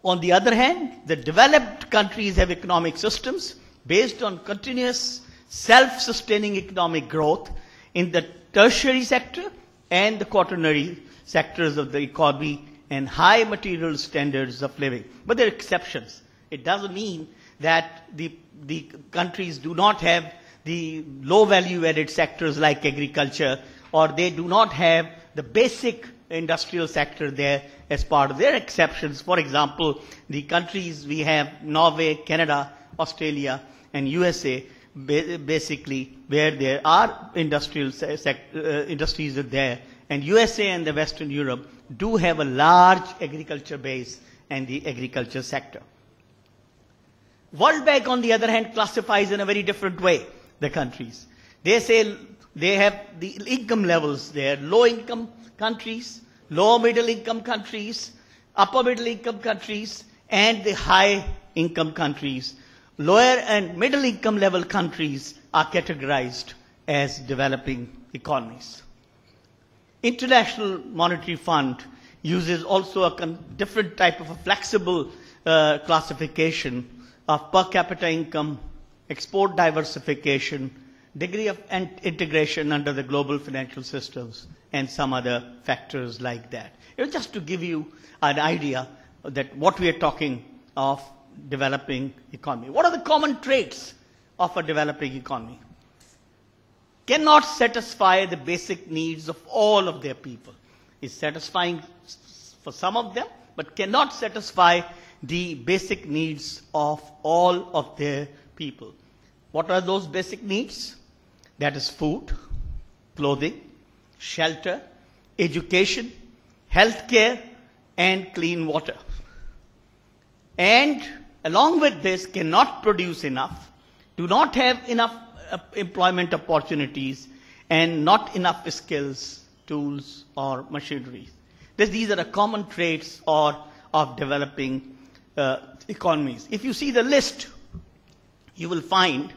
On the other hand, the developed countries have economic systems based on continuous self-sustaining economic growth in the tertiary sector and the quaternary sectors of the economy and high material standards of living. But there are exceptions. It doesn't mean that the countries do not have the low value added sectors like agriculture, or they do not have the basic industrial sector there as part of their exceptions. For example, the countries we have, Norway, Canada, Australia, and USA, basically where there are industries are there, and USA and the Western Europe do have a large agriculture base and the agriculture sector. World Bank, on the other hand, classifies in a very different way the countries. They say they have the income levels there: low income countries, low middle income countries, upper middle income countries, and the high income countries. Lower and middle income level countries are categorized as developing economies. International Monetary Fund uses also a different type of a flexible classification of per capita income, export diversification, degree of integration under the global financial systems, and some other factors like that. Just to give you an idea that what we are talking of developing economy. What are the common traits of a developing economy? Cannot satisfy the basic needs of all of their people. Is satisfying for some of them, but cannot satisfy the basic needs of all of their people. What are those basic needs? That is food, clothing, shelter, education, healthcare, and clean water. And along with this, cannot produce enough, do not have enough employment opportunities, and not enough skills, tools, or machinery. These are the common traits of developing economies. If you see the list, you will find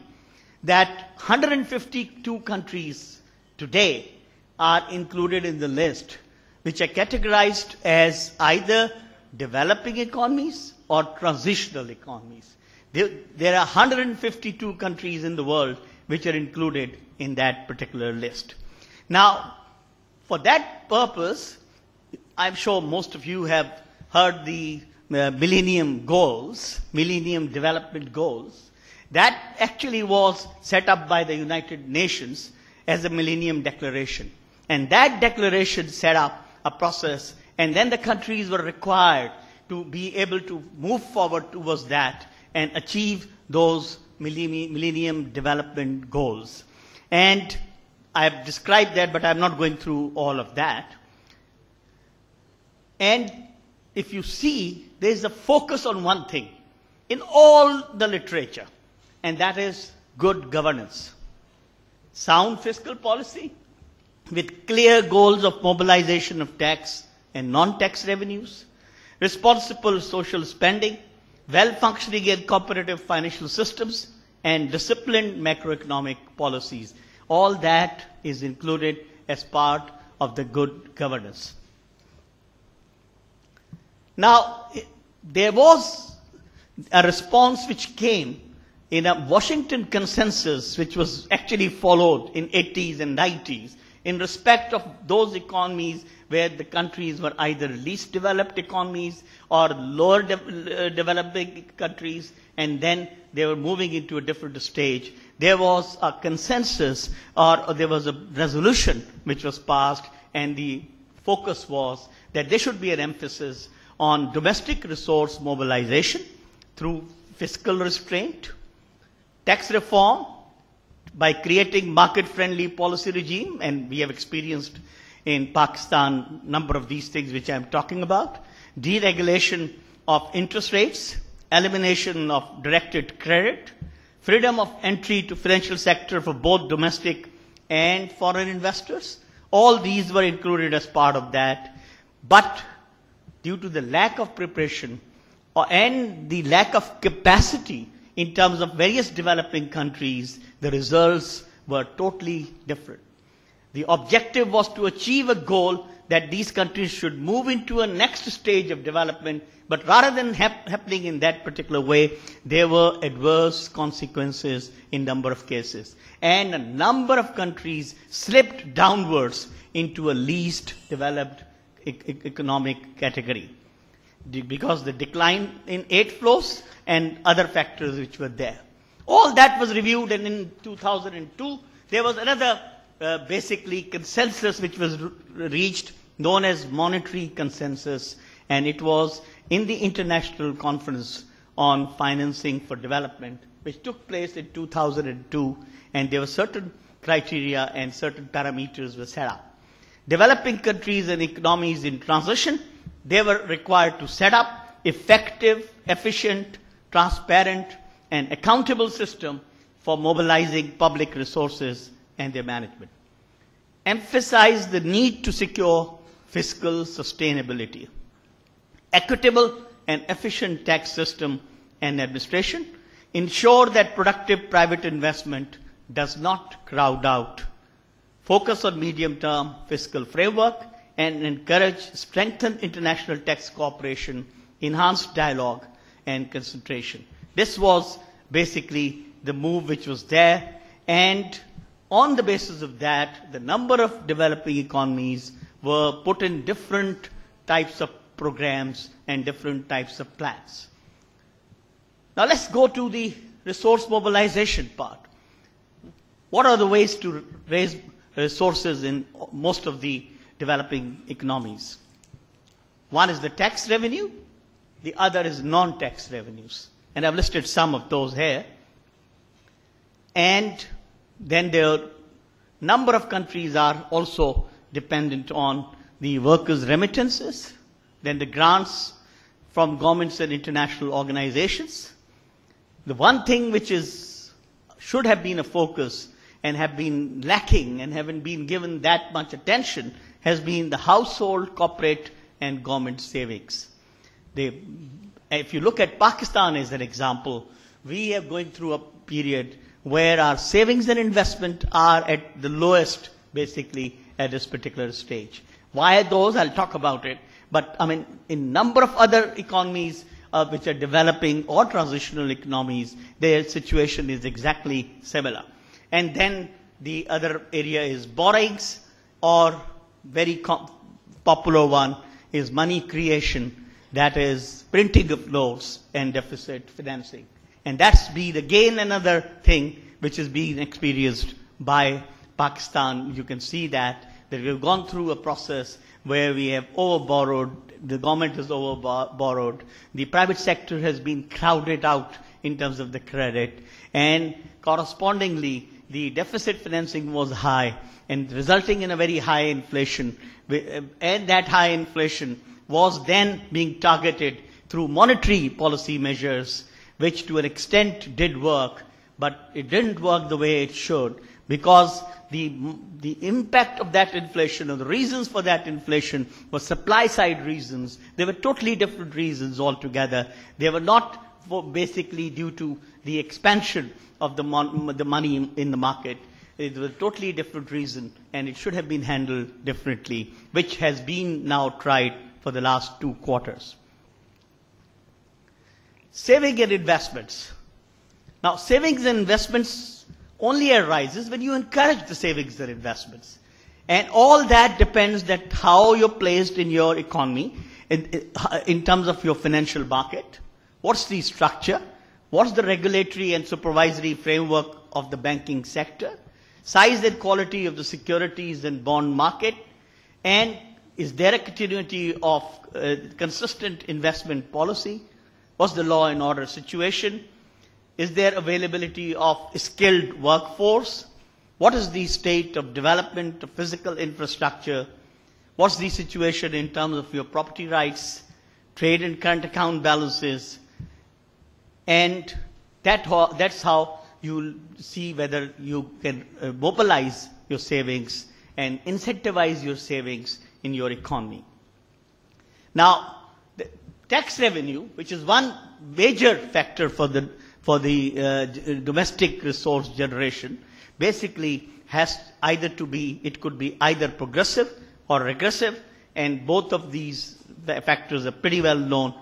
that 152 countries today are included in the list, which are categorized as either developing economies or transitional economies. There are 152 countries in the world which are included in that particular list. Now, for that purpose, I'm sure most of you have heard the Millennium Goals, Millennium Development Goals. That actually was set up by the United Nations as a Millennium Declaration. And that declaration set up a process, and then the countries were required to be able to move forward towards that and achieve those Millennium Development Goals. And I've described that, but I'm not going through all of that. And if you see, there's a focus on one thing in all the literature, and that is good governance. Sound fiscal policy with clear goals of mobilization of tax and non-tax revenues, responsible social spending, well-functioning and cooperative financial systems, and disciplined macroeconomic policies. All that is included as part of the good governance. Now, there was a response which came in a Washington consensus, which was actually followed in 80s and 90s, in respect of those economies where the countries were either least developed economies or lower developing countries, and then they were moving into a different stage. There was a consensus, or there was a resolution which was passed, and the focus was that there should be an emphasis on domestic resource mobilization through fiscal restraint, tax reform by creating market-friendly policy regime, and we have experienced in Pakistan a number of these things which I am talking about, deregulation of interest rates, elimination of directed credit, freedom of entry to financial sector for both domestic and foreign investors. All these were included as part of that, but due to the lack of preparation and the lack of capacity in terms of various developing countries, the results were totally different. The objective was to achieve a goal that these countries should move into a next stage of development, but rather than happening in that particular way, there were adverse consequences in number of cases. And a number of countries slipped downwards into a least developed economic category because the decline in aid flows and other factors which were there. All that was reviewed, and in 2002, there was another basically consensus which was reached, known as monetary consensus, and it was in the International Conference on Financing for Development, which took place in 2002, and there were certain criteria and certain parameters were set up. Developing countries and economies in transition, they were required to set up effective, efficient, transparent, and accountable system for mobilizing public resources and their management. Emphasize the need to secure fiscal sustainability, equitable and efficient tax system and administration, ensure that productive private investment does not crowd out, focus on medium-term fiscal framework, and encourage strengthened international tax cooperation, enhanced dialogue, and concentration. This was basically the move which was there, and on the basis of that, the number of developing economies were put in different types of programs and different types of plans. Now let's go to the resource mobilization part. What are the ways to raise resources in most of the developing economies? One is the tax revenue, the other is non-tax revenues. And I've listed some of those here. And then there are a number of countries are also dependent on the workers' remittances, then the grants from governments and international organizations. The one thing which should have been a focus and have been lacking and haven't been given that much attention has been the household, corporate, and government savings. If you look at Pakistan as an example, we are going through a period where our savings and investment are at the lowest, basically, at this particular stage. Why are those? I'll talk about it. But, I mean, in number of other economies which are developing or transitional economies, their situation is exactly similar. And then the other area is borrowings, or very popular one is money creation, that is printing of notes and deficit financing. And that's been again another thing which is being experienced by Pakistan. You can see that we've gone through a process where we have overborrowed, the government has overborrowed, the private sector has been crowded out in terms of the credit, and correspondingly the deficit financing was high and resulting in a very high inflation. And that high inflation was then being targeted through monetary policy measures, which to an extent did work, but it didn't work the way it should, because the impact of that inflation, or the reasons for that inflation, were supply-side reasons. They were totally different reasons altogether. They were not basically due to the expansion of the money in the market. It was a totally different reason, and it should have been handled differently, which has been now tried for the last 2 quarters. Saving and investments. Now, savings and investments only arises when you encourage the savings and investments. And all that depends that how you're placed in your economy in terms of your financial market. What's the structure? What's the regulatory and supervisory framework of the banking sector? Size and quality of the securities and bond market? And is there a continuity of consistent investment policy? What's the law and order situation? Is there availability of skilled workforce? What is the state of development of physical infrastructure? What's the situation in terms of your property rights, trade and current account balances? And that's how you'll see whether you can mobilize your savings and incentivize your savings in your economy. Now, the tax revenue, which is one major factor for the domestic resource generation, basically has either to be, it could be either progressive or regressive, And both of these factors are pretty well known